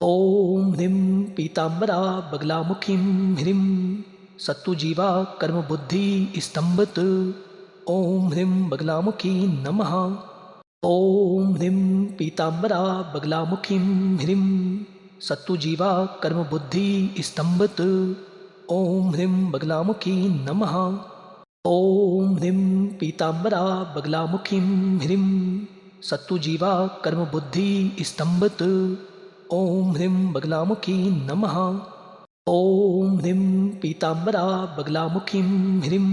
ॐ ह्रीं पीताम्बरा बगलामुखीं ह्रीं सत्तुजीवा कर्मबुद्धि स्तंभत। ॐ ह्रीं बगलामुखी नमः। ॐ ह्रीं पीताम्बरा बगलामुखीं ह्रीं सत्तुजीवा कर्मबुद्धि स्तंभत। ॐ ह्रीं बगलामुखी नमः। ॐ ह्रीं पीताम्बरा बगलामुखीं ह्रीं सत्तुजीवा कर्मबुद्धि स्तंभत। ॐ ह्रीं बगलामुखी नमः। ॐ ह्रीं पीताम्बरा बगलामुखीं ह्रीं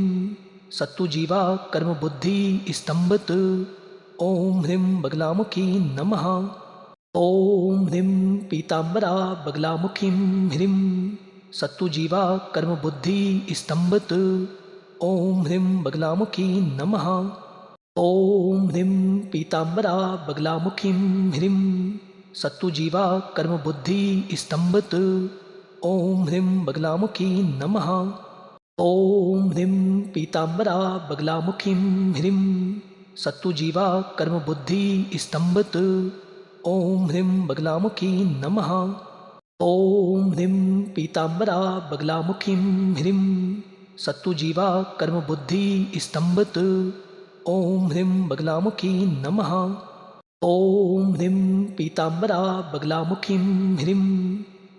सत्तुजीवा कर्मबुद्धि स्तंभत। ॐ ह्रीं बगलामुखी नमः। ॐ ह्रीं पीताम्बरा बगलामुखीं ह्रीं सत्तुजीवा कर्मबुद्धि स्तंभत। ॐ ह्रीं बगलामुखी नमः। ॐ ह्रीं पीताम्बरा बगलामुखीं ह्रीं सत्तुजीवा कर्मबुद्धि स्तंभत। ॐ ह्रीं बगलामुखी नमः। ॐ ह्रीं पीताम्बरा बगलामुखीं ह्रीं सत्तुजीवा कर्मबुद्धि स्तंभत। ॐ ह्रीं बगलामुखी नमः। ॐ ह्रीं पीताम्बरा बगलामुखीं ह्रीं सत्तुजीवा कर्मबुद्धि स्तंभत। ॐ ह्रीं बगलामुखी नमः। ॐ ह्रीं पीताम्बरा बगलामुखीं ह्रीं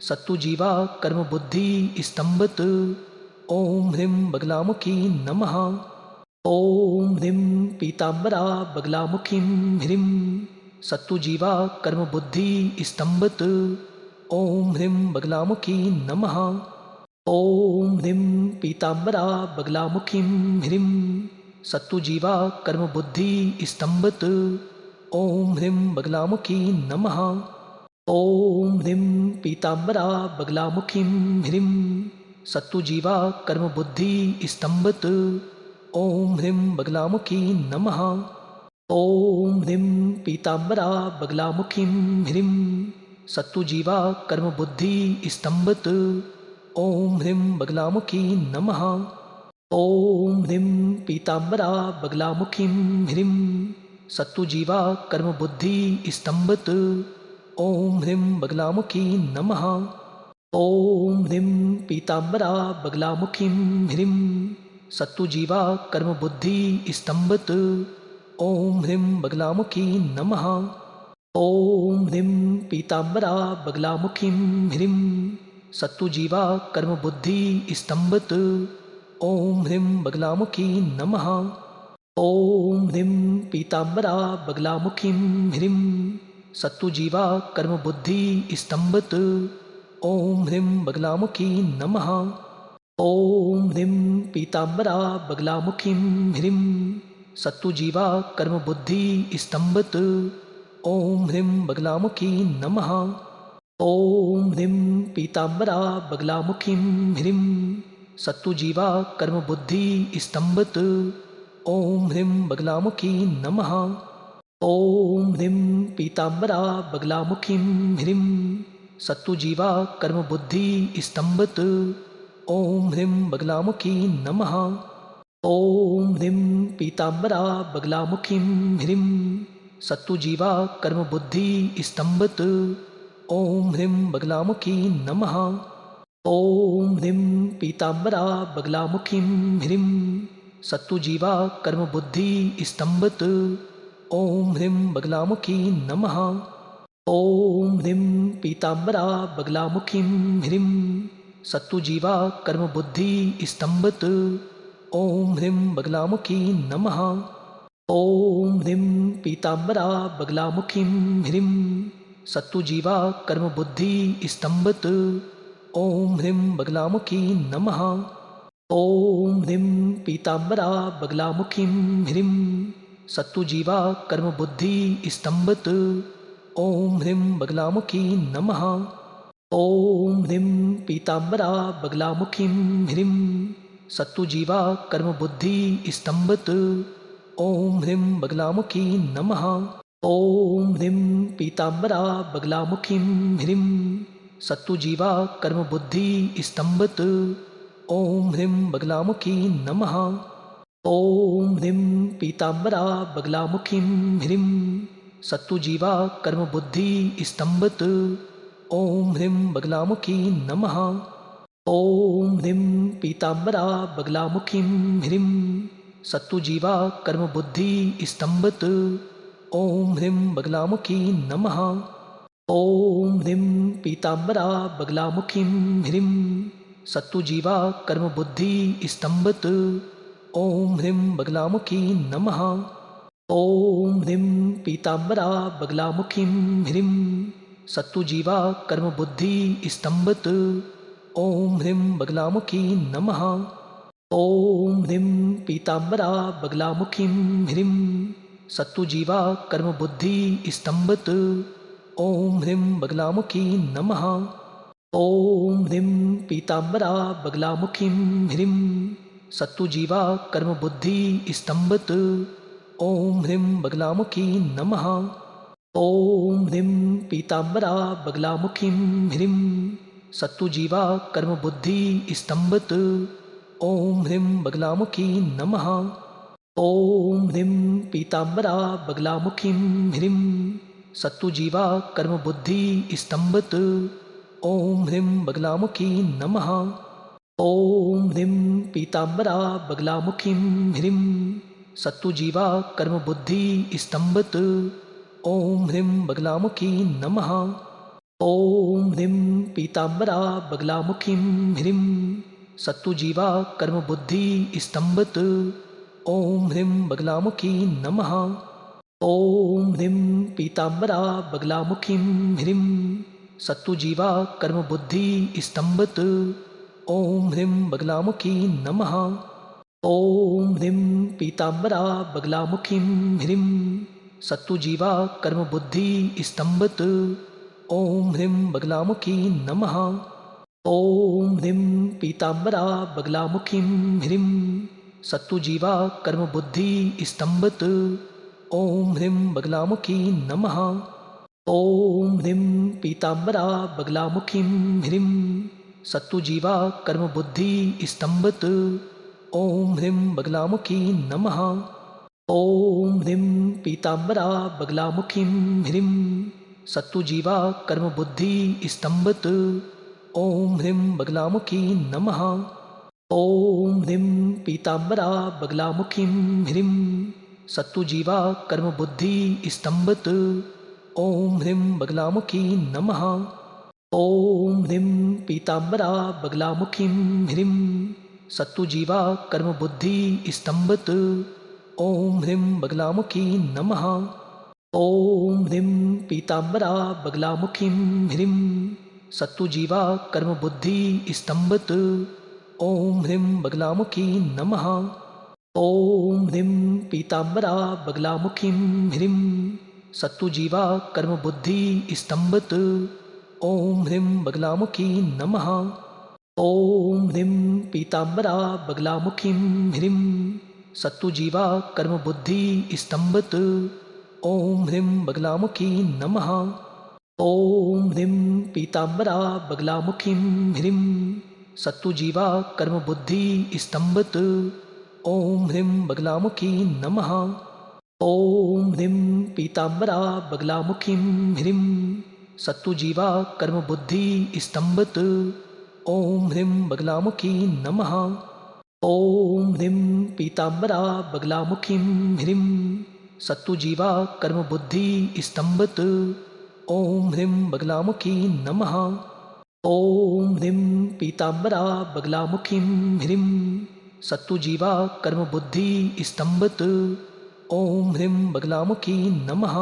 सत्तुजीवा कर्मबुद्धि स्तंभत। ॐ ह्रीं बगलामुखी नमः। ॐ ह्रीं पीताम्बरा बगलामुखीं ह्रीं सत्तुजीवा कर्मबुद्धि स्तंभत। ॐ ह्रीं बगलामुखी नमः। ॐ ह्रीं पीताम्बरा बगलामुखीं ह्रीं सत्तुजीवा कर्मबुद्धि स्तंभत। ॐ ह्रीं बगलामुखी नमः। ॐ ह्रीं पीताम्बरा बगलामुखीं ह्रीं सत्तुजीवा कर्मबुद्धि स्तंभत। ॐ ह्रीं बगलामुखी नमः। ॐ ह्रीं पीताम्बरा बगलामुखीं ह्रीं सत्तुजीवा कर्मबुद्धि स्तंभत। ॐ ह्रीं बगलामुखी नमः। ॐ ह्रीं पीताम्बरा बगलामुखीं ह्रीं सत्तुजीवा कर्मबुद्धि स्तंभत। ॐ ह्रीं बगलामुखी नमः। ॐ ह्रीं पीताम्बरा बगलामुखीं ह्रीं सत्तुजीवा कर्मबुद्धि स्तंभत। ॐ ह्रीं बगलामुखी नमः। ॐ ह्रीं पीताम्बरा बगलामुखीं ह्रीं सत्तुजीवा कर्मबुद्धि स्तंभत। ॐ ह्रीं बगलामुखी नमः। ॐ ह्रीं पीताम्बरा बगलामुखीं ह्रीं सत्तुजीवा कर्मबुद्धि स्तंभत। ॐ ह्रीं बगलामुखी नमः। ॐ ह्रीं पीताम्बरा बगलामुखीं ह्रीं सत्तुजीवा कर्मबुद्धि स्तंभत। ॐ ह्रीं बगलामुखी नमः। ॐ ह्रीं पीताम्बरा बगलामुखीं ह्रीं सत्तुजीवा कर्मबुद्धि स्तंभत। ॐ ह्रीं बगलामुखी नमः। ॐ ह्रीं पीताम्बरा बगलामुखीं ह्रीं सत्तुजीवा कर्मबुद्धि स्तंभत। ॐ ह्रीं बगलामुखी नमः। ॐ ह्रीं पीताम्बरा बगलामुखीं ह्रीं सत्तुजीवा कर्मबुद्धि स्तंभत। ॐ ह्रीं बगलामुखी नमः। ॐ ह्रीं पीताम्बरा बगलामुखीं ह्रीं सत्तुजीवा कर्मबुद्धि स्तंभत। ॐ ह्रीं बगलामुखी नमः। ॐ ह्रीं पीताम्बरा बगलामुखीं ह्रीं सत्तुजीवा कर्मबुद्धि स्तंभत। ॐ ह्रीं बगलामुखी नमः। ॐ ह्रीं पीताम्बरा बगलामुखीं ह्रीं सत्तुजीवा कर्मबुद्धि स्तंभत। ॐ ह्रीं बगलामुखी नमः। ॐ ह्रीं पीताम्बरा बगलामुखीं ह्रीं सत्तुजीवा कर्मबुद्धि स्तंभत। ॐ ह्रीं बगलामुखी नमः। ॐ ह्रीं पीताम्बरा बगलामुखीं ह्रीं सत्तुजीवा कर्मबुद्धि स्तंभत। ॐ ह्रीं बगलामुखी नमः। ॐ ह्रीं पीताम्बरा बगलामुखीं ह्रीं सत्तुजीवा कर्मबुद्धि स्तंभत। ॐ ह्रीं बगलामुखी नमः। ॐ ह्रीं पीताम्बरा बगलामुखीं ह्रीं सत्तुजीवा कर्मबुद्धि स्तंभत। ॐ ह्रीं बगलामुखी नमः। ॐ ह्रीं पीताम्बरा बगलामुखीं ह्रीं सत्तुजीवा कर्मबुद्धि स्तंभत। ॐ ह्रीं बगलामुखी नमः। ॐ ह्रीं पीताम्बरा बगलामुखीं ह्रीं सत्तुजीवा कर्मबुद्धि स्तंभत। ॐ ह्रीं बगलामुखी नमः। ॐ ह्रीं पीताम्बरा बगलामुखीं ह्रीं सत्तुजीवा कर्मबुद्धि स्तंभत। ॐ ह्रीं बगलामुखी नमः। ॐ ह्रीं पीताम्बरा बगलामुखीं ह्रीं सत्तुजीवा कर्मबुद्धि स्तंभत। ॐ ह्रीं बगलामुखी नमः। ॐ ह्रीं पीताम्बरा बगलामुखीं ह्रीं सत्तुजीवा कर्मबुद्धि स्तंभत। ॐ ह्रीं बगलामुखी नमः। ॐ ह्रीं पीताम्बरा बगलामुखीं ह्रीं सत्तुजीवा कर्मबुद्धि स्तंभत। ॐ ह्रीं बगलामुखी नमः। ॐ ह्रीं पीताम्बरा बगलामुखीं ह्रीं सत्तुजीवा कर्मबुद्धि स्तंभत। ॐ ह्रीं बगलामुखी नमः। ॐ ह्रीं पीताम्बरा बगलामुखीं ह्रीं सत्तुजीवा कर्मबुद्धि स्तंभत। ॐ ह्रीं बगलामुखी नमः। ॐ ह्रीं पीताम्बरा बगलामुखीं ह्रीं सत्तुजीवा कर्मबुद्धि स्तंभत। ॐ ह्रीं बगलामुखी नमः। ॐ ह्रीं पीताम्बरा बगलामुखीं ह्रीं सत्तुजीवा कर्मबुद्धि स्तंभत। ॐ ह्रीं बगलामुखी नमः। ॐ ह्रीं पीताम्बरा बगलामुखीं ह्रीं सत्तुजीवा कर्मबुद्धि स्तंभत। ॐ ह्रीं बगलामुखी नमः। ॐ ह्रीं पीताम्बरा बगलामुखीं ह्रीं सत्तुजीवा कर्मबुद्धि स्तंभत। ॐ ह्रीं बगलामुखी नमः। ॐ ह्रीं पीताम्बरा बगलामुखीं ह्रीं सत्तुजीवा कर्मबुद्धि स्तंभत। ॐ ह्रीं बगलामुखी नमः। ॐ ह्रीं पीताम्बरा बगलामुखीं ह्रीं सत्तुजीवा कर्मबुद्धि स्तंभत। ॐ ह्रीं बगलामुखी नमः। ॐ ह्रीं पीताम्बरा बगलामुखीं ह्रीं सत्तुजीवा कर्मबुद्धि स्तंभत। ॐ ह्रीं बगलामुखी नमः। ॐ ह्रीं पीताम्बरा बगलामुखीं ह्रीं सत्तुजीवा कर्मबुद्धि स्तंभत। ॐ ह्रीं बगलामुखी नमः। ॐ ह्रीं पीताम्बरा बगलामुखीं ह्रीं सत्तुजीवा कर्मबुद्धि स्तंभत। ॐ ह्रीं बगलामुखी नमः। ॐ ह्रीं पीताम्बरा बगलामुखीं ह्रीं सत्तुजीवा कर्मबुद्धि स्तंभत। ॐ ह्रीं बगलामुखी नमः। ॐ ह्रीं पीताम्बरा बगलामुखीं ह्रीं सत्तुजीवा कर्मबुद्धि स्तंभत। ॐ ह्रीं बगलामुखी नमः। ॐ ह्रीं पीताम्बरा बगलामुखीं ह्रीं सत्तुजीवा कर्मबुद्धि स्तंभत। ॐ ह्रीं बगलामुखी नमः। ॐ ह्रीं पीताम्बरा बगलामुखीं ह्रीं सत्तुजीवा कर्मबुद्धि स्तंभत। ॐ ह्रीं बगलामुखी नमः। ॐ ह्रीं पीताम्बरा बगलामुखीं ह्रीं सत्तुजीवा कर्मबुद्धि स्तंभत। ॐ ह्रीं बगलामुखी नमः। ॐ ह्रीं पीताम्बरा बगलामुखीं ह्रीं सत्तुजीवा कर्मबुद्धि स्तंभत। ॐ ह्रीं बगलामुखी नमः।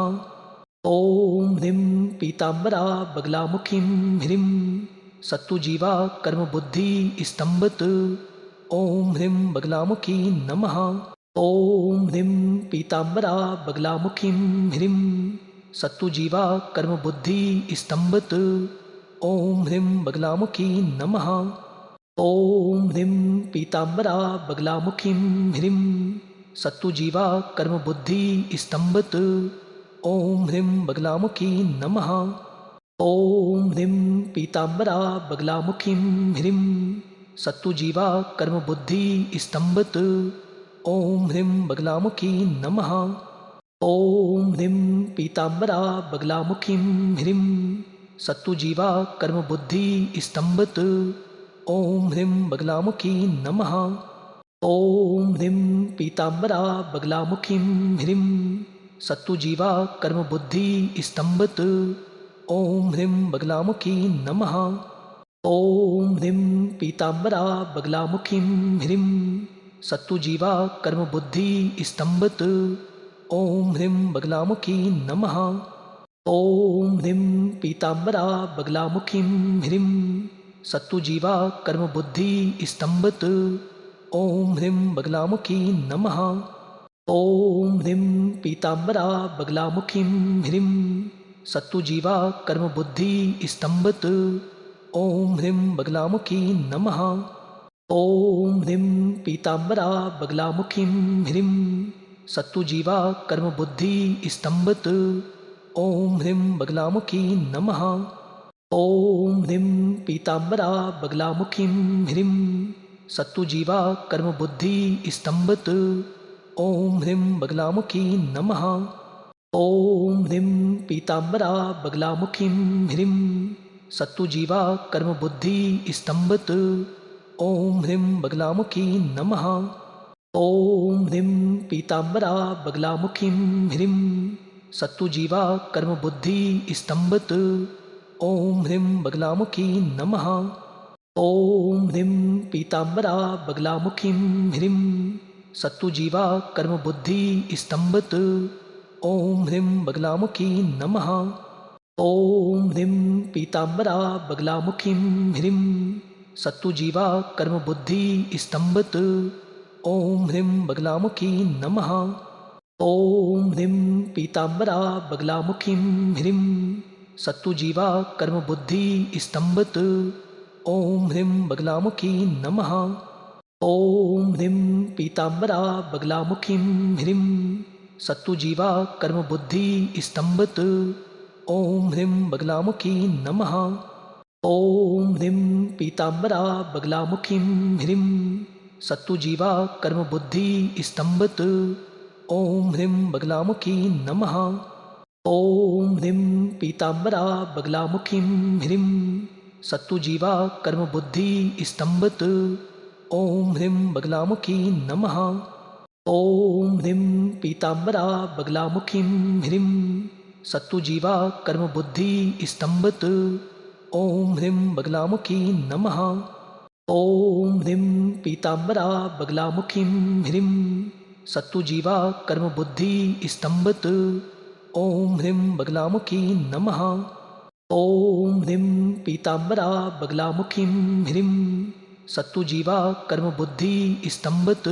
ॐ ह्रीं पीताम्बरा बगलामुखीं ह्रीं सत्तुजीवा कर्मबुद्धि स्तंभत। ॐ ह्रीं बगलामुखी नमः। ॐ ह्रीं पीताम्बरा बगलामुखीं ह्रीं सत्तुजीवा कर्मबुद्धि स्तंभत। ॐ ह्रीं बगलामुखी नमः। ॐ ह्रीं पीताम्बरा बगलामुखीं ह्रीं सत्तुजीवा कर्मबुद्धि स्तंभत। ॐ ह्रीं बगलामुखी नमः। ॐ ह्रीं पीताम्बरा बगलामुखीं ह्रीं सत्तुजीवा कर्मबुद्धि स्तंभत। ॐ ह्रीं बगलामुखी नमः। ॐ ह्रीं पीताम्बरा बगलामुखीं ह्रीं सत्तुजीवा कर्मबुद्धि स्तंभत। ओम ह्रीं बगलामुखी नमः। ओम ह्रीं पीताम्बरा बगलामुखीं ह्रीं सत्तुजीवा कर्मबुद्धि स्तंभत। ओम ह्रीं बगलामुखी नमः। ओम ह्रीं पीताम्बरा बगलामुखीं ह्रीं सत्तुजीवा कर्मबुद्धि स्तंभत। ओम ह्रीं बगलामुखी नमः। ओम ह्रीं पीताम्बरा बगलामुखीं ह्रीं सत्तुजीवा कर्मबुद्धि स्तंभत। ओम ह्रीं बगलामुखी नमः। ओम ह्रीं पीताम्बरा बगलामुखीं ह्रीं सत्तुजीवा कर्मबुद्धि स्तंभत। ओम ह्रीं बगलामुखी नमः। ओम ह्रीं पीताम्बरा बगलामुखीं ह्रीं सत्तुजीवा कर्मबुद्धि स्तंभत। ओम ह्रीं बगलामुखी नमः। ओम ह्रीं पीताम्बरा बगलामुखीं ह्रीं सत्तुजीवा कर्मबुद्धि स्तंभत। ओम ह्रीं बगलामुखी नमः। ओम ह्रीं पीताम्बरा बगलामुखीं ह्रीं सत्तुजीवा कर्मबुद्धि स्तंभत। ओम ह्रीं बगलामुखी नमः। ओम ह्रीं पीताम्बरा बगलामुखीं ह्रीं सत्तुजीवा कर्मबुद्धि स्तंभत। ओम ह्रीं बगलामुखी नमः। ओम ह्रीं पीताम्बरा बगलामुखीं ह्रीं सत्तुजीवा कर्मबुद्धि स्तंभत। ओम ह्रीं बगलामुखी नमः। ओम ह्रीं पीताम्बरा बगलामुखीं ह्रीं सत्तुजीवा कर्मबुद्धि स्तंभत। ओम ह्रीं बगलामुखी नमः। ओम ह्रीं पीताम्बरा बगलामुखीं ह्रीं सत्तुजीवा कर्मबुद्धि स्तंभत। ओम ह्रीं बगलामुखी नमः। ओम ह्रीं पीताम्बरा बगलामुखीं ह्रीं सत्तुजीवा कर्मबुद्धि स्तंभत। ओम ह्रीं बगलामुखी नमः। ओम ह्रीं पीताम्बरा बगलामुखीं ह्रीं सत्तुजीवा कर्मबुद्धि स्तंभत। ओम ह्रीं बगलामुखी नमः। ओम ह्रीं पीताम्बरा बगलामुखीं ह्रीं सत्तुजीवा कर्मबुद्धि स्तंभत। ओम ह्रीं बगलामुखी नमः। ओम ह्रीं पीताम्बरा बगलामुखीं ह्रीं सत्तुजीवा कर्मबुद्धि स्तंभत। ओम ह्रीं बगलामुखी नमः। ओम ह्रीं पीताम्बरा बगलामुखीं ह्रीं सत्तुजीवा कर्मबुद्धि स्तंभत। ओम ह्रीं बगलामुखी नमः। ओम ह्रीं पीताम्बरा बगलामुखीं ह्रीं सत्तुजीवा कर्मबुद्धि स्तंभत।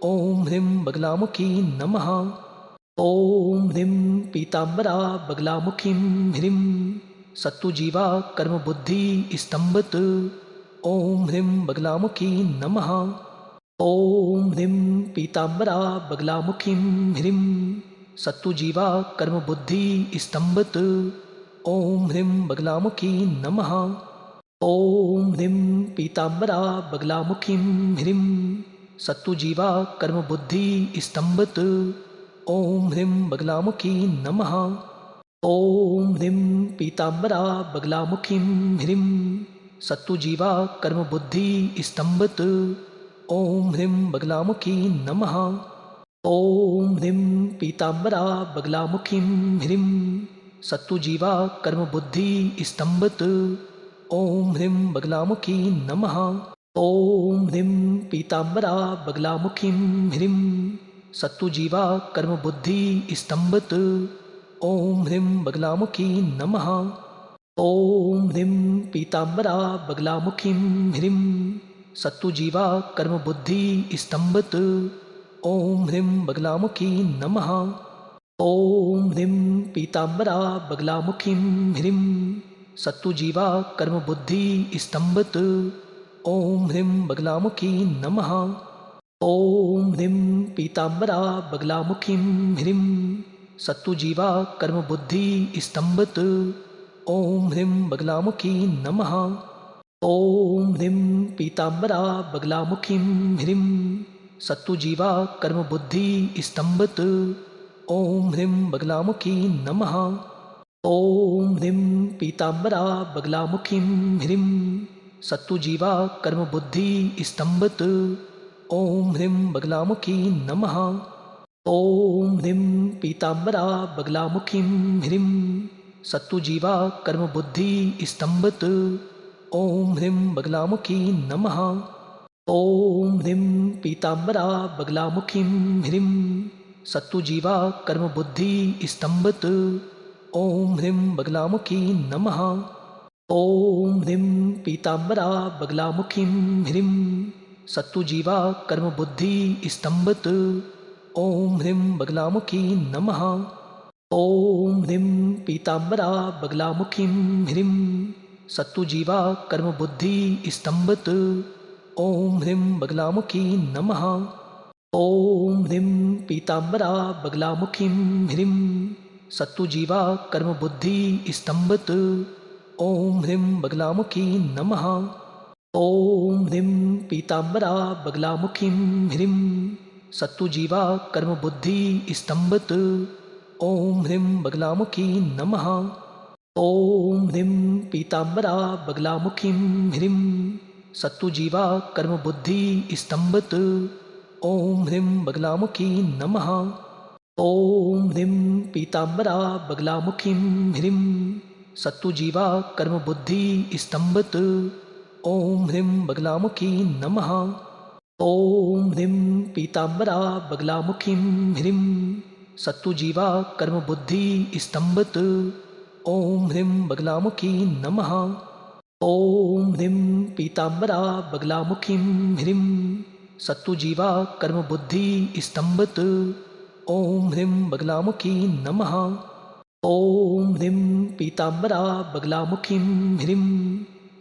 ओम ह्रीं बगलामुखी नमः। ओम ह्रीं पीताम्बरा बगलामुखीं ह्रीं सत्तुजीवा कर्मबुद्धि स्तंभत। ओम ह्रीं बगलामुखी नमः। ओम ह्रीं पीताम्बरा बगलामुखीं ह्रीं सत्तुजीवा कर्मबुद्धि स्तंभत। ओम ह्रीं बगलामुखी नमः। ओम ह्रीं पीताम्बरा बगलामुखीं ह्रीं सत्तुजीवा कर्मबुद्धि स्तंभत। ओम ह्रीं बगलामुखी नमः। ओम ह्रीं पीताम्बरा बगलामुखीं ह्रीं सत्तुजीवा कर्मबुद्धि स्तंभत। ओम ह्रीं बगलामुखी नमः। ओम ह्रीं पीताम्बरा बगलामुखीं ह्रीं सत्तुजीवा कर्मबुद्धि स्तंभत। ओम ह्रीं बगलामुखी नमः। ओम ह्रीं पीताम्बरा बगलामुखीं ह्रीं सत्तुजीवा कर्मबुद्धि स्तंभत। ओम ह्रीं बगलामुखी नमः। ओम ह्रीं पीताम्बरा बगलामुखीं ह्रीं सत्तुजीवा कर्मबुद्धि स्तंभत। ओम ह्रीं बगलामुखी नमः। ओम ह्रीं पीताम्बरा बगलामुखीं ह्रीं सत्तुजीवा कर्मबुद्धि स्तंभत। ओम ह्रीं बगलामुखी नमः। ओम ह्रीं पीताम्बरा बगलामुखीं ह्रीं सत्तुजीवा कर्मबुद्धि स्तंभत। ओम ह्रीं बगलामुखी नमः। ओम ह्रीं पीताम्बरा बगलामुखीं ह्रीं सत्तुजीवा कर्मबुद्धि स्तंभत। ओम ह्रीं बगलामुखी नमः। ॐ ह्रीं पीताम्बरा बगलामुखीं ह्रीं सत्तुजीवा कर्मबुद्धि स्तंभत। ॐ ह्रीं बगलामुखी नमः। ॐ ह्रीं पीताम्बरा बगलामुखीं ह्रीं सत्तुजीवा कर्मबुद्धि स्तंभत। ॐ ह्रीं बगलामुखी नमः। ॐ ह्रीं पीताम्बरा बगलामुखीं ह्रीं सत्तुजीवा कर्मबुद्धि स्तंभत। ॐ ह्रीं बगलामुखी नमः। ॐ ह्रीं पीताम्बरा बगलामुखीं ह्रीं सत्तुजीवा कर्मबुद्धि स्तंभत। ॐ ह्रीं बगलामुखी नमः। ॐ ह्रीं पीताम्बरा बगलामुखीं ह्रीं सत्तुजीवा कर्मबुद्धि स्तंभत। ॐ ह्रीं बगलामुखी नमः। ॐ ह्रीं पीताम्बरा बगलामुखीं ह्रीं सत्तुजीवा कर्मबुद्धि स्तंभत। ॐ ह्रीं बगलामुखी नमः। ॐ ह्रीं पीताम्बरा बगलामुखीं ह्रीं सत्तुजीवा कर्मबुद्धि स्तंभत। ॐ ह्रीं बगलामुखी नमः। ॐ ह्रीं पीताम्बरा बगलामुखीं ह्रीं सत्तुजीवा कर्मबुद्धि स्तंभत। ॐ ह्रीं बगलामुखी नमः। ॐ ह्रीं पीताम्बरा बगलामुखीं ह्रीं सत्तुजीवा कर्मबुद्धि स्तंभत। ॐ ह्रीं बगलामुखी नमः। ॐ ह्रीं पीताम्बरा बगलामुखीं ह्रीं सत्तुजीवा कर्मबुद्धि स्तंभत। ॐ ह्रीं बगलामुखी नमः। ॐ ह्रीं पीताम्बरा बगलामुखीं ह्रीं सत्तुजीवा कर्मबुद्धि स्तंभत। ॐ ह्रीं बगलामुखी नमः। ॐ ह्रीं पीताम्बरा बगलामुखीं ह्रीं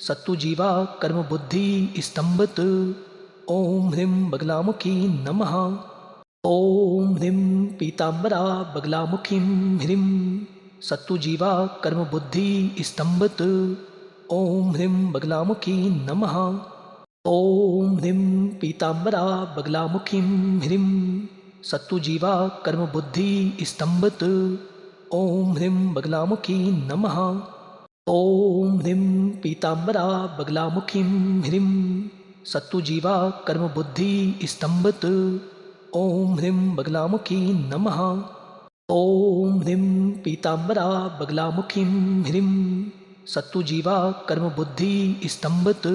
सत्तुजीवा कर्मबुद्धि स्तंभत। ॐ ह्रीं बगलामुखी नमः। ॐ ह्रीं पीताम्बरा बगलामुखीं ह्रीं सत्तुजीवा कर्मबुद्धि स्तंभत। ॐ ह्रीं बगलामुखी नमः। ॐ ह्रीं पीताम्बरा बगलामुखीं ह्रीं सत्तुजीवा कर्मबुद्धि स्तंभत। ॐ ह्रीं बगलामुखी नमः। ॐ ह्रीं पीताम्बरा बगलामुखीं ह्रीं सत्तुजीवा कर्मबुद्धि स्तंभत। ॐ ह्रीं बगलामुखी नमः। ॐ ह्रीं पीताम्बरा बगलामुखीं ह्रीं सत्तुजीवा कर्मबुद्धि स्तंभत।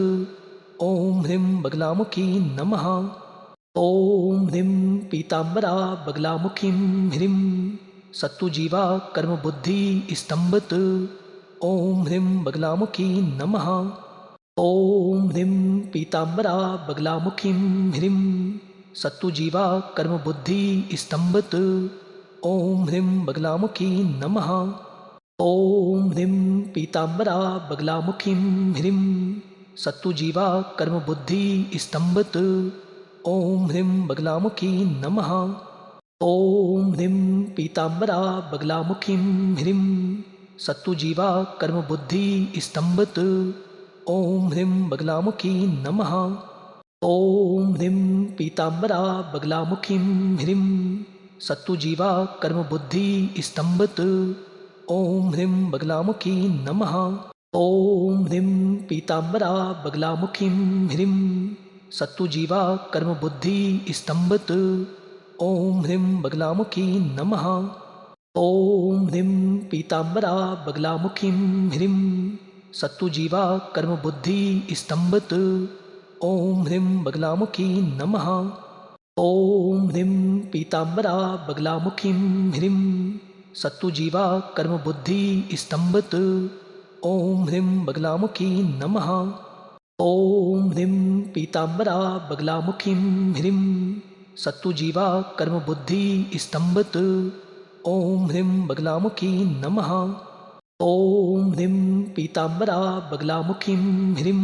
ॐ ह्रीं बगलामुखी नमः। ॐ ह्रीं पीताम्बरा बगलामुखीं ह्रीं सत्तुजीवा कर्मबुद्धि स्तंभत। ॐ ह्रीं बगलामुखी नमः। ॐ ह्रीं पीताम्बरा बगलामुखीं ह्रीं सत्तुजीवा कर्मबुद्धि स्तंभत। ॐ ह्रीं बगलामुखी नमः। ॐ ह्रीं पीताम्बरा बगलामुखीं ह्रीं सत्तुजीवा कर्मबुद्धि स्तंभत। ॐ ह्रीं बगलामुखी नमः। ॐ ह्रीं पीताम्बरा बगलामुखीं ह्रीं सत्तुजीवा कर्मबुद्धि स्तंभत। ॐ ह्रीं बगलामुखी नमः। ॐ ह्रीं पीताम्बरा बगलामुखीं ह्रीं सत्तुजीवा कर्मबुद्धि स्तंभत। ॐ ह्रीं बगलामुखी नमः। ॐ ह्रीं पीताम्बरा बगलामुखीं ह्रीं सत्तुजीवा कर्मबुद्धि स्तंभत। ॐ ह्रीं बगलामुखी नमः। ॐ ह्रीं पीताम्बरा बगलामुखीं ह्रीं सत्तुजीवा कर्मबुद्धि स्तंभत। ॐ ह्रीं बगलामुखी नमः। ॐ ह्रीं पीताम्बरा बगलामुखीं ह्रीं सत्तुजीवा कर्मबुद्धि स्तंभत। ॐ ह्रीं बगलामुखी नमः। ॐ ह्रीं पीताम्बरा बगलामुखीं ह्रीं सत्तुजीवा कर्मबुद्धि स्तंभत। ॐ ह्रीं बगलामुखी नमः। ॐ ह्रीं पीताम्बरा बगलामुखीं ह्रीं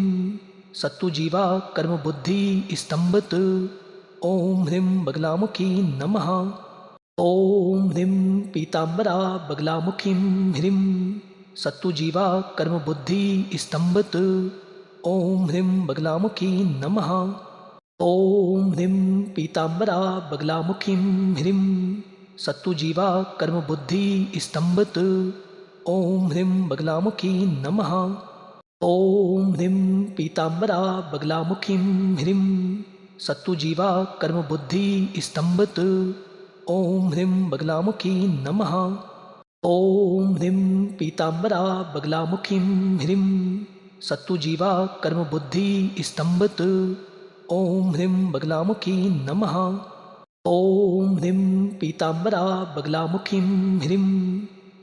सत्तुजीवा कर्मबुद्धि स्तंभत। ॐ ह्रीं बगलामुखी नमः। ॐ ह्रीं पीताम्बरा बगलामुखीं ह्रीं सत्तुजीवा कर्मबुद्धि स्तंभत। ॐ ह्रीं बगलामुखी नमः। ॐ ह्रीं पीताम्बरा बगलामुखीं ह्रीं सत्तुजीवा कर्मबुद्धि स्तंभत। ॐ ह्रीं बगलामुखी नमः। ॐ ह्रीं पीताम्बरा बगलामुखीं ह्रीं सत्तुजीवा कर्मबुद्धि स्तंभत। ॐ ह्रीं बगलामुखी नमः। ॐ ह्रीं पीताम्बरा बगलामुखीं ह्रीं सत्तुजीवा कर्मबुद्धि स्तंभत। ॐ ह्रीं बगलामुखी नमः। ॐ ह्रीं पीताम्बरा बगलामुखीं ह्रीं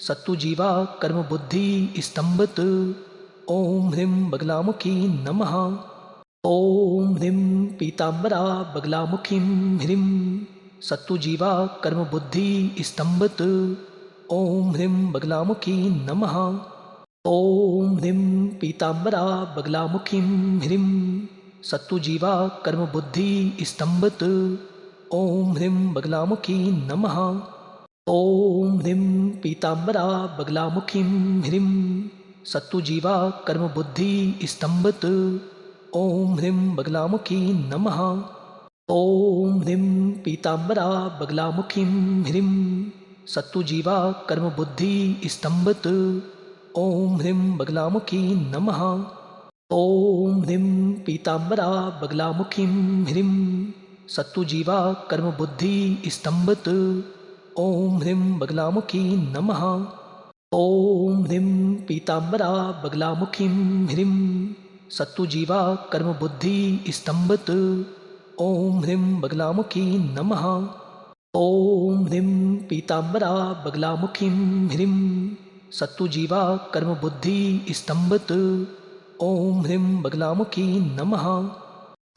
सत्तुजीवा कर्मबुद्धि स्तंभत। ॐ ह्रीं बगलामुखी नमः। ॐ ह्रीं पीताम्बरा बगलामुखीं ह्रीं सत्तुजीवा कर्मबुद्धि स्तंभत। ॐ ह्रीं बगलामुखी नमः। ॐ ह्रीं पीताम्बरा बगलामुखीं ह्रीं सत्तुजीवा कर्मबुद्धि स्तंभत। ॐ ह्रीं बगलामुखी नमः। ॐ ह्रीं पीताम्बरा बगलामुखीं ह्रीं सत्तुजीवा कर्मबुद्धि स्तंभत। ॐ ह्रीं बगलामुखी नमः। ॐ ह्रीं पीताम्बरा बगलामुखीं ह्रीं सत्तुजीवा कर्मबुद्धि स्तंभत। ॐ ह्रीं बगलामुखी नमः। ॐ ह्रीं पीताम्बरा बगलामुखीं ह्रीं सत्तुजीवा कर्मबुद्धि स्तंभत। ॐ ह्रीं बगलामुखी नमः। ॐ ह्रीं पीताम्बरा बगलामुखीं ह्रीं सत्तुजीवा कर्मबुद्धि स्तंभत। ॐ ह्रीं बगलामुखी नमः। ॐ ह्रीं पीताम्बरा बगलामुखीं ह्रीं सत्तुजीवा कर्मबुद्धि स्तंभत। ॐ ह्रीं बगलामुखी नमः।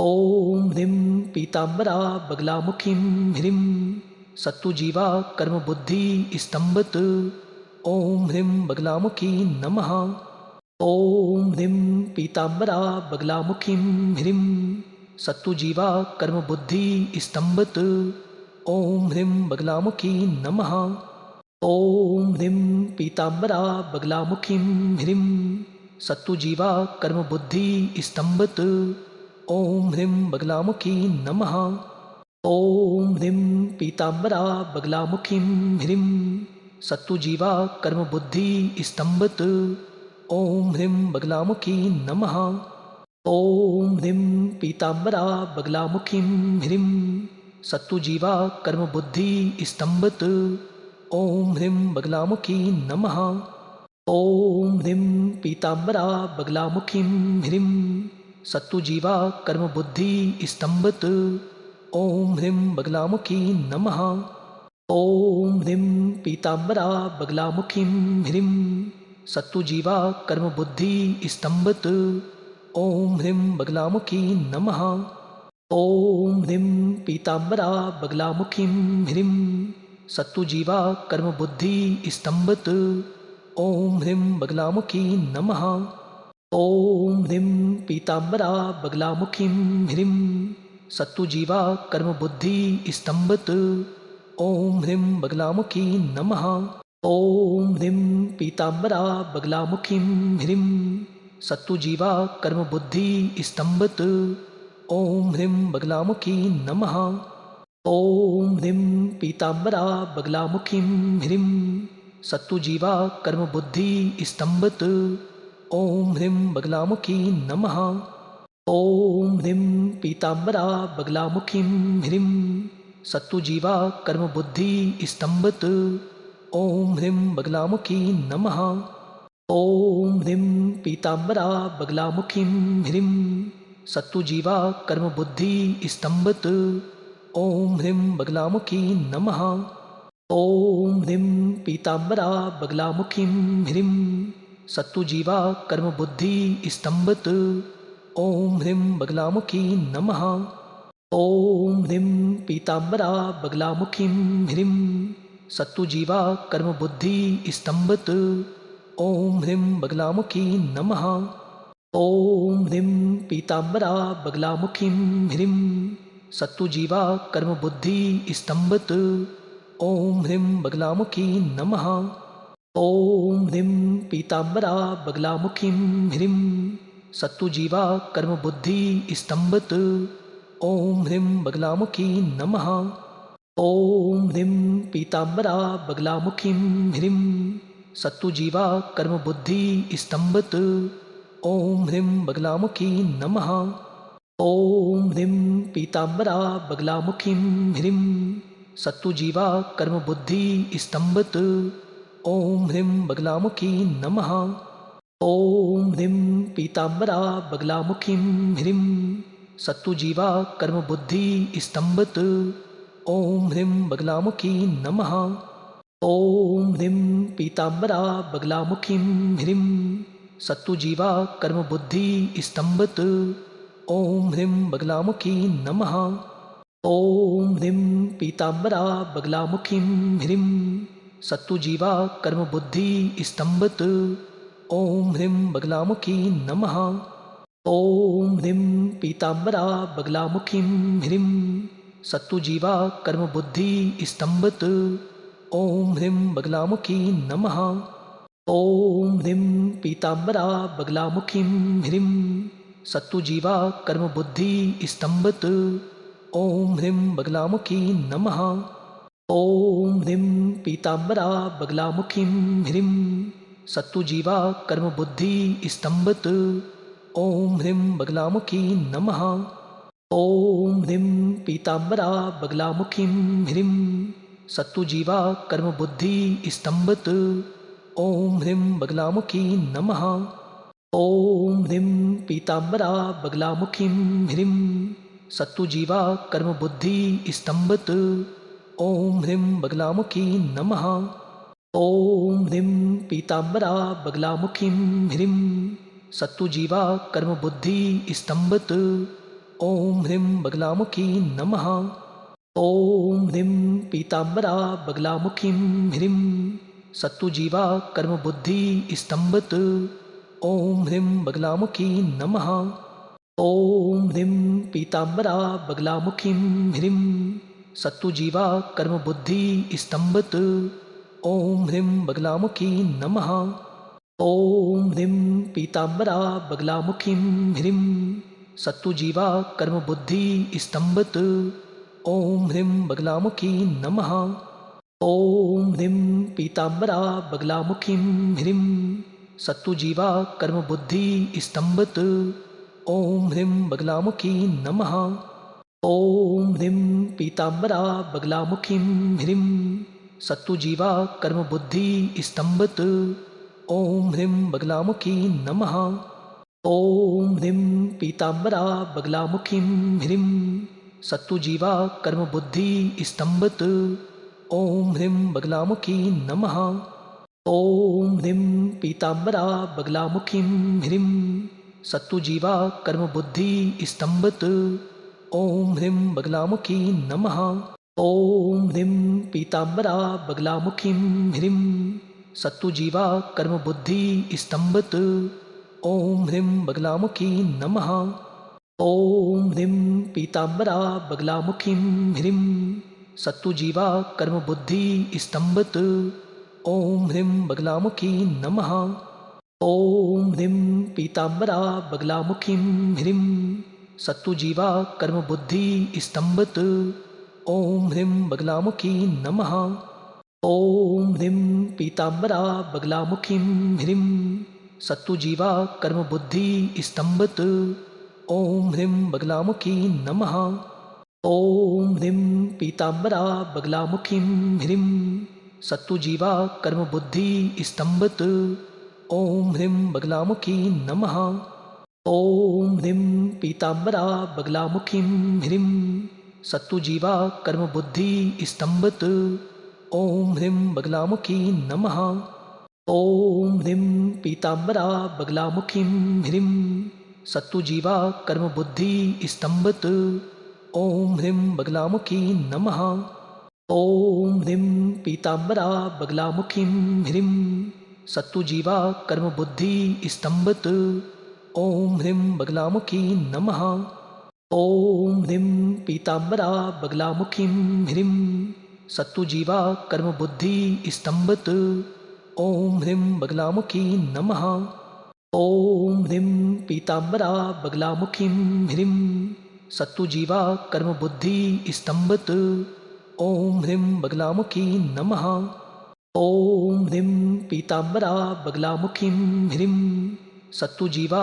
ॐ ह्रीं पीताम्बरा बगलामुखीं ह्रीं सत्तुजीवा कर्मबुद्धि स्तंभत। ॐ ह्रीं बगलामुखी नमः। ॐ ह्रीं पीताम्बरा बगलामुखीं ह्रीं सत्तुजीवा कर्मबुद्धि स्तंभत। ॐ ह्रीं बगलामुखी नमः। ॐ ह्रीं पीताम्बरा बगलामुखीं ह्रीं सत्तुजीवा कर्मबुद्धि स्तंभत। ॐ ह्रीं बगलामुखी नमः। ॐ ह्रीं पीताम्बरा बगलामुखीं ह्रीं सत्तुजीवा कर्मबुद्धि स्तंभत। ॐ ह्रीं बगलामुखी नमः। ॐ ह्रीं पीताम्बरा बगलामुखीं ह्रीं सत्तुजीवा कर्मबुद्धि स्तंभत। ॐ ह्रीं बगलामुखी नमः। ॐ ह्रीं पीताम्बरा बगलामुखीं ह्रीं सत्तुजीवा कर्मबुद्धि स्तंभत। ॐ ह्रीं बगलामुखी नमः। ॐ ह्रीं पीताम्बरा बगलामुखीं ह्रीं सत्तुजीवा कर्मबुद्धि स्तंभत। ॐ ह्रीं बगलामुखी नमः। ॐ ह्रीं पीताम्बरा बगलामुखीं ह्रीं सत्तुजीवा कर्मबुद्धि स्तंभत। ॐ ह्रीं बगलामुखी नमः। ॐ ह्रीं पीताम्बरा बगलामुखीं ह्रीं सत्तुजीवा कर्मबुद्धि स्तंभत। ॐ ह्रीं बगलामुखी नमः। ॐ ह्रीं पीताम्बरा बगलामुखीं ह्रीं सत्तुजीवा कर्मबुद्धि स्तंभत। ॐ ह्रीं बगलामुखी नमः। ॐ ह्रीं पीताम्बरा बगलामुखीं ह्रीं सत्तुजीवा कर्मबुद्धि स्तंभत। ॐ ह्रीं बगलामुखी नमः। ॐ ह्रीं पीताम्बरा बगलामुखीं ह्रीं सत्तुजीवा कर्मबुद्धि स्तंभत। ॐ ह्रीं बगलामुखी नमः। ॐ ह्रीं पीताम्बरा बगलामुखीं ह्रीं सत्तुजीवा कर्मबुद्धि स्तंभत। ॐ ह्रीं बगलामुखी नमः। ॐ ह्रीं पीताम्बरा बगलामुखीं ह्रीं सत्तुजीवा कर्मबुद्धि स्तंभत। ॐ ह्रीं बगलामुखी नमः। ॐ ह्रीं पीताम्बरा बगलामुखीं ह्रीं सत्तुजीवा कर्मबुद्धि स्तंभत। ॐ ह्रीं बगलामुखी नमः। ॐ ह्रीं पीताम्बरा बगलामुखीं ह्रीं सत्तुजीवा कर्मबुद्धि स्तंभत। ॐ ह्रीं बगलामुखी नमः। ॐ ह्रीं पीताम्बरा बगलामुखीं ह्रीं सत्तुजीवा कर्मबुद्धि स्तंभत। ॐ ह्रीं बगलामुखी नमः। ॐ ह्रीं पीताम्बरा बगलामुखीं ह्रीं सत्तुजीवा कर्मबुद्धि स्तंभत। ओम ह्रीं बगलामुखी नमः। ओम ह्रीं पीताम्बरा बगलामुखीं ह्रीं सत्तुजीवा कर्मबुद्धि स्तंभत। ओम ह्रीं बगलामुखी नमः। ओम ह्रीं पीताम्बरा बगलामुखीं ह्रीं सत्तुजीवा कर्मबुद्धि स्तंभत। ओम ह्रीं बगलामुखी नमः। ओम ह्रीं पीताम्बरा बगलामुखीं ह्रीं सत्तुजीवा कर्मबुद्धि स्तंभत। ओम ह्रीं बगलामुखी नमः। ओम ह्रीं पीताम्बरा बगलामुखीं ह्रीं सत्तुजीवा कर्मबुद्धि स्तंभत। ओम ह्रीं बगलामुखी नमः। ओम ह्रीं पीताम्बरा बगलामुखीं ह्रीं सत्तुजीवा कर्मबुद्धि स्तंभत। ओम ह्रीं बगलामुखी नमः। ओम ह्रीं पीताम्बरा बगलामुखीं ह्रीं सत्तुजीवा कर्मबुद्धि स्तंभत। ओम ह्रीं बगलामुखी नमः। ओम ह्रीं पीताम्बरा बगलामुखीं ह्रीं सत्तुजीवा कर्मबुद्धि स्तंभत। ओम ह्रीं बगलामुखी नमः। ओम ह्रीं पीताम्बरा बगलामुखीं ह्रीं सत्तुजीवा कर्मबुद्धि स्तंभत। ओम ह्रीं बगलामुखी नमः। ओम ह्रीं पीताम्बरा बगलामुखीं ह्रीं सत्तुजीवा कर्मबुद्धि स्तंभत। ओम ह्रीं बगलामुखी नमः। ओम ह्रीं पीताम्बरा बगलामुखीं ह्रीं सत्तुजीवा कर्मबुद्धि स्तंभत। ओम ह्रीं बगलामुखी नमः। ओम ह्रीं पीताम्बरा बगलामुखीं ह्रीं सत्तुजीवा कर्मबुद्धि स्तंभत। ओम ह्रीं बगलामुखी नमः। ओम ह्रीं पीताम्बरा बगलामुखीं ह्रीं सत्तुजीवा कर्मबुद्धि स्तंभत। ओम ह्रीं बगलामुखी नमः। ओम ह्रीं पीताम्बरा बगलामुखीं ह्रीं सत्तुजीवा कर्मबुद्धि स्तंभत। ओम ह्रीं बगलामुखी नमः। ओम ह्रीं पीताम्बरा बगलामुखीं ह्रीं सत्तुजीवा कर्मबुद्धि स्तंभत। ओम ह्रीं बगलामुखी नमः। ओम ह्रीं पीताम्बरा बगलामुखीं ह्रीं सत्तुजीवा कर्मबुद्धि स्तंभत। ओम ह्रीं बगलामुखी नमः। ओम ह्रीं पीताम्बरा बगलामुखीं ह्रीं सत्तुजीवा कर्मबुद्धि स्तंभत। ओम ह्रीं बगलामुखी नमः। ओम ह्रीं पीताम्बरा बगलामुखीं ह्रीं सत्तुजीवा कर्मबुद्धि स्तंभत। ओम ह्रीं बगलामुखी नमः। ओम ह्रीं पीताम्बरा बगलामुखीं ह्रीं सत्तुजीवा कर्मबुद्धि स्तंभत। ओम ह्रीं बगलामुखी नमः। ओम ह्रीं पीताम्बरा बगलामुखीं ह्रीं सत्तुजीवा कर्मबुद्धि स्तंभत। ओम ह्रीं बगलामुखी नमः। ओम ह्रीं पीताम्बरा बगलामुखीं ह्रीं सत्तुजीवा कर्मबुद्धि स्तंभत। ओम ह्रीं बगलामुखी नमः। ओम ह्रीं पीताम्बरा बगलामुखीं ह्रीं सत्तुजीवा कर्मबुद्धि स्तंभत। ओम ह्रीं बगलामुखी नमः। ओम ह्रीं पीताम्बरा बगलामुखीं ह्रीं सत्तुजीवा कर्मबुद्धि स्तंभत। ओम ह्रीं बगलामुखी नमः। ओम ह्रीं पीताम्बरा बगलामुखीं ह्रीं सत्तुजीवा कर्मबुद्धि स्तंभत। ओम ह्रीं बगलामुखी नमः। ओम ह्रीं पीताम्बरा बगलामुखीं ह्रीं सत्तुजीवा कर्मबुद्धि स्तंभत। ओम ह्रीं बगलामुखी नमः। ओम ह्रीं पीताम्बरा बगलामुखीं ह्रीं सत्तुजीवा कर्मबुद्धि स्तंभत। ओम ह्रीं बगलामुखी नमः। ओम ह्रीं पीताम्बरा बगलामुखीं ह्रीं सत्तुजीवा कर्मबुद्धि स्तंभत। ओम ह्रीं बगलामुखी नमः। ओम ह्रीं पीताम्बरा बगलामुखीं ह्रीं सत्तुजीवा कर्मबुद्धि स्तंभत। ओम ह्रीं बगलामुखी नमः। ॐ ह्रीं पीताम्बरा बगलामुखीं ह्रीं सत्तुजीवा